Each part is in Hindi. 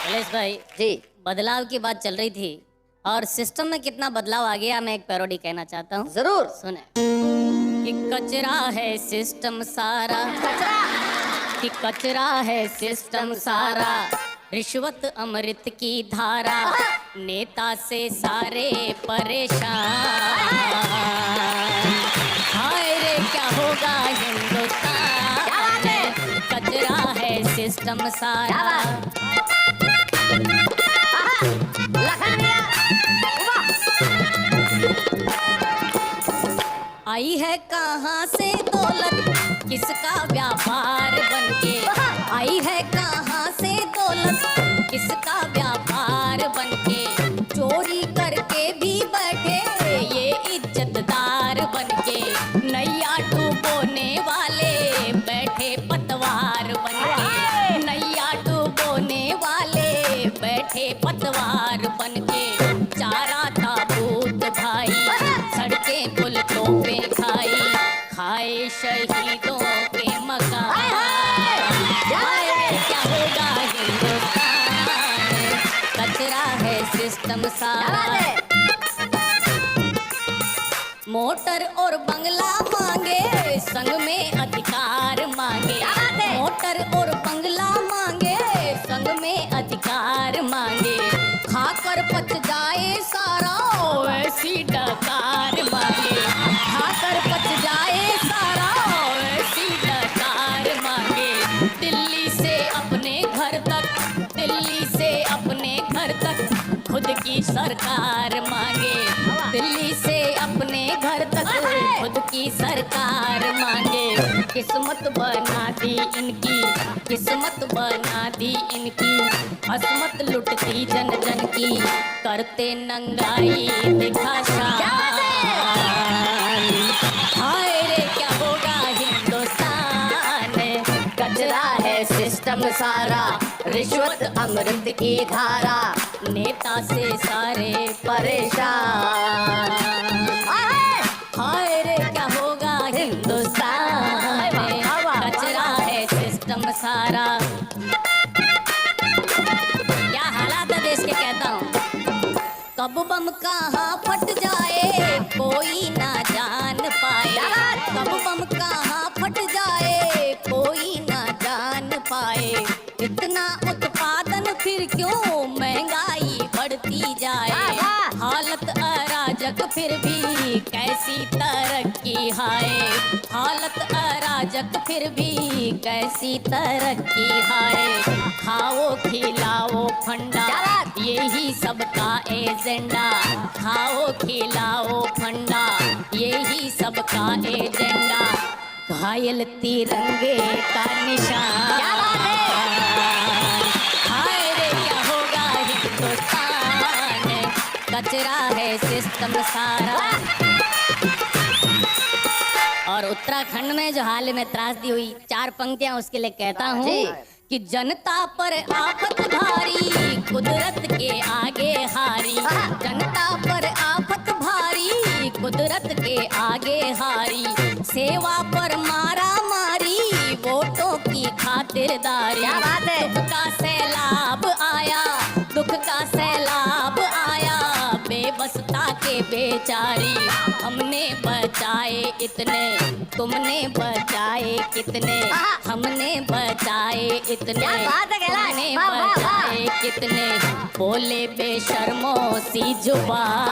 कलेश भाई जी। बदलाव की बात चल रही थी और सिस्टम में कितना बदलाव आ गया, मैं एक पैरोडी कहना चाहता हूँ। जरूर। सुने कि कचरा है सिस्टम सारा, कचरा कि कचरा है सिस्टम सारा, रिश्वत अमृत की धारा, नेता से सारे परेशान। हाय रे क्या होगा हिंदुस्तान, क्या बात है? कचरा है सिस्टम सारा। लखन भैया, आई है कहाँ से दौलत, किसका व्यापार बनके, आई है कहाँ से दौलत, किसका व्यापार बनके, चोरी करके भी बैठे ये इज्जतदार बनके, नैया डूबोने वाले बैठे पतवार बनके, नैया डूबोने वाले बैठे पतवार बनके, चारा था भूत भाई, सड़कें पुल तोपे खाई, खाए शहीदों के मकान। हाय क्या होगा हिंदुस्तान, कचरा है सिस्टम सारा। मोटर और बंगला मांगे, संग में अधिकार मांगे, मोटर और बंगला मांगे, संग में अधिकार मांगे, खाकर पच जाए सारा ऐसी डकार मांगे, खाकर पच जाए सारा ऐसी डकार मांगे, दिल्ली से अपने घर तक, दिल्ली से अपने घर तक खुद की सरकार मांगे, दिल्ली से अपने घर तक खुद की सरकार मांगे, किस्मत बना दी इनकी, किस्मत बना दी इनकी, असमत लुटती जन जन की, करते नंगाई दिखा शान। हाय रे क्या होगा हिंदुस्तान, कचरा है सिस्टम सारा, रिश्वत अमृत की धारा, नेता से सारे परेशान। हाय रे क्या होगा हिंदुस्तान, कचरा है सिस्टम सारा। क्या हालात है देश के कहता हूँ, कब बम कहाँ फट जाए कोई ना जान पाए, कब बम कहाँ फट जाए कोई ना जान पाए, इतना उत्पादन फिर क्यों महंगाई बढ़ती जाए, हालत अराजक फिर भी कैसी तरक्की हाय, हालत अराजक फिर भी कैसी तरक्की हाय, खाओ खिलाओ फंडा यही सबका एजेंडा, खाओ खिलाओ फंडा यही सबका एजेंडा, घायल तिरंगे का निशान। हाय रे क्या होगा हिंदुस्तान, कचरा है सिस्टम सारा। और उत्तराखंड में जो हाल में त्रासदी हुई, 4 पंक्तियां उसके लिए कहता हूँ कि जनता पर आफत भारी, कुदरत के आगे हारी, जनता पर आफत भारी, कुदरत के आगे हारी, सेवा पर मारा मारी, वोटों की खातिरदारी, दुख का सैलाब आया, दुख का सैलाब आया, बेबसता के बेचारी, हमने बचाए इतने, तुमने बचाए कितने, हमने बचाए इतने, तुमने बचाए कितने, बोले बेशर्मों सी जुबान।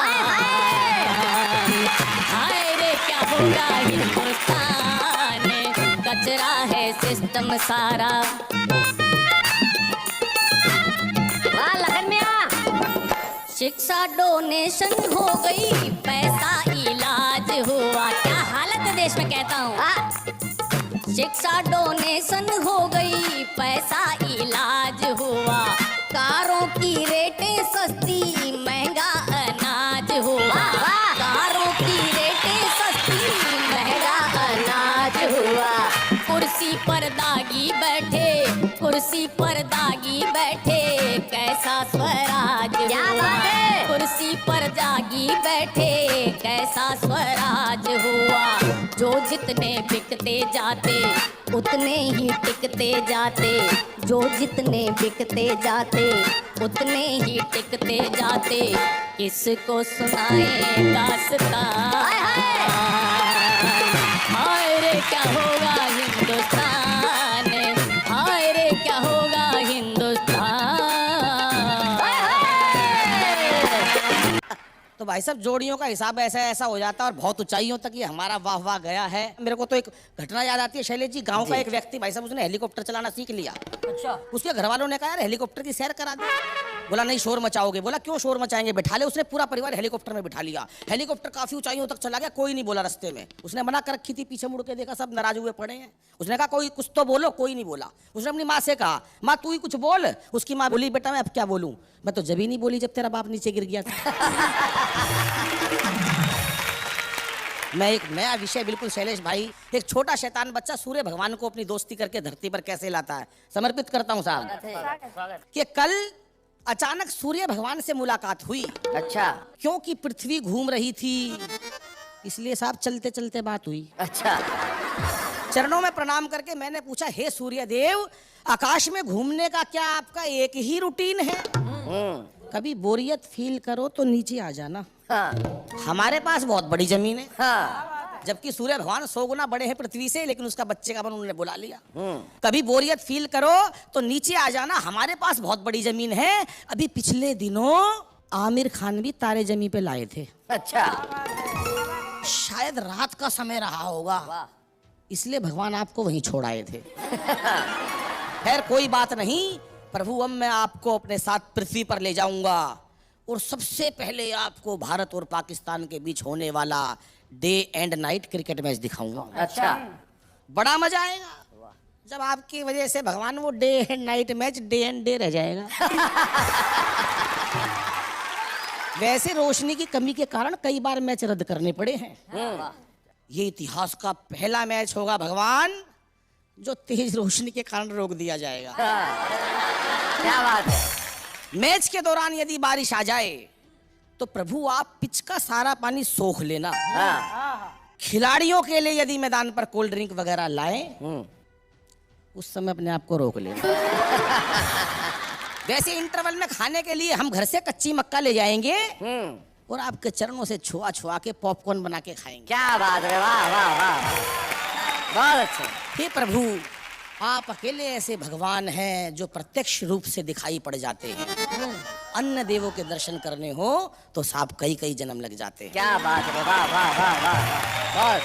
हाय रे क्या होगा हिंदुस्तान, कचरा है सिस्टम सारा। शिक्षा डोनेशन हो गई, पैसा इलाज हुआ, क्या हालत है देश में कहता हूँ, शिक्षा डोनेशन हो गई, पैसा इलाज हुआ, कारों की रेटें सस्ती, महंगा अनाज हुआ, कारों की रेटें सस्ती, महंगा अनाज हुआ, कुर्सी पर दागी बैठे, कुर्सी पर दागी बैठे, कैसा स्वराज हुआ, कुर्सी पर जागी बैठे, कैसा स्वराज हुआ, जो जितने बिकते जाते उतने ही टिकते जाते, जो जितने बिकते जाते उतने ही टिकते जाते, किसको सुनाए दास्तां। हाय रे क्या होगा हिंदुस्तान, हाय रे क्या होगा हिंदुस्तान। तो भाई साहब जोड़ियों का हिसाब ऐसा ऐसा हो जाता है और बहुत ऊंचाइयों तक ये हमारा वाह वाह गया है। मेरे को तो एक घटना याद आती है शैलेश जी। गांव का एक व्यक्ति भाई साहब उसने हेलीकॉप्टर चलाना सीख लिया। अच्छा। उसके घर वालों ने कहा यार हेलीकॉप्टर की सैर करा दे। बोला नहीं शोर मचाओगे। बोला क्यों शोर मचाएंगे, बिठा ले। उसने पूरा परिवार हेलीकॉप्टर में बिठा लिया। हेलीकॉप्टर काफी ऊंचाइयों तक चला गया, कोई नहीं बोला रास्ते में। उसने मना कर रखी थी, पीछे मुड़ के देखा सब नाराज हुए पड़े हैं। उसने कहा कोई कुछ तो बोलो, कोई नहीं बोला। उसने अपनी माँ से कहा माँ तू ही कुछ बोल। उसकी माँ बोली बेटा मैं अब क्या बोलूं, मैं तो जब ही नहीं बोली जब तेरा बाप नीचे गिर गया था। मैं एक नया विषय बिल्कुल शैलेश भाई, एक छोटा शैतान बच्चा सूर्य भगवान को अपनी दोस्ती करके धरती पर कैसे लाता है, समर्पित करता हूँ साहब। कि कल अचानक सूर्य भगवान से मुलाकात हुई। अच्छा। क्योंकि पृथ्वी घूम रही थी, इसलिए साहब चलते चलते बात हुई। अच्छा। चरणों में प्रणाम करके मैंने पूछा हे सूर्य देव, आकाश में घूमने का क्या आपका एक ही रूटीन है? कभी बोरियत फील करो तो नीचे आ जाना। हाँ। हमारे पास बहुत बड़ी जमीन है। हाँ। जबकि सूर्य भगवान 100 गुना बड़े हैं पृथ्वी से, लेकिन उसका बच्चे का मन उन्होंने बुला लिया। कभी बोरियत फील करो तो नीचे आ जाना, हमारे पास बहुत बड़ी जमीन है। अभी पिछले दिनों आमिर खान भी तारे जमी पे लाए थे। अच्छा। शायद रात का समय रहा होगा, इसलिए भगवान आपको वहीं छोड़ आए थे। खैर कोई बात नहीं, प्रभु अब मैं आपको अपने साथ पृथ्वी पर ले जाऊंगा और सबसे पहले आपको भारत और पाकिस्तान के बीच होने वाला day and night cricket match दिखाऊंगा। अच्छा। बड़ा मजा आएगा जब आपकी वजह से भगवान वो day and night match day and day रह जाएगा। वैसे रोशनी की कमी के कारण कई बार मैच रद्द करने पड़े हैं। ये इतिहास का पहला मैच होगा भगवान जो तेज रोशनी के कारण रोक दिया जाएगा। क्या बात है। मैच के दौरान यदि बारिश आ जाए तो प्रभु आप पिच का सारा पानी सोख लेना। खिलाड़ियों के लिए यदि मैदान पर कोल्ड ड्रिंक वगैरह लाएं, उस समय अपने आप को रोक लेना। वैसे इंटरवल में खाने के लिए हम घर से कच्ची मक्का ले जाएंगे और आपके चरणों से छुआ छुआ के पॉपकॉर्न बना के खाएंगे। क्या बात है। वाह वाह वाह, बहुत अच्छा। हे प्रभु आप अकेले ऐसे भगवान हैं जो प्रत्यक्ष रूप से दिखाई पड़ जाते हैं। अन्य देवों के दर्शन करने हो तो साहब कई कई जन्म लग जाते हैं। क्या बात है। वाह वाह वाह वाह, बहुत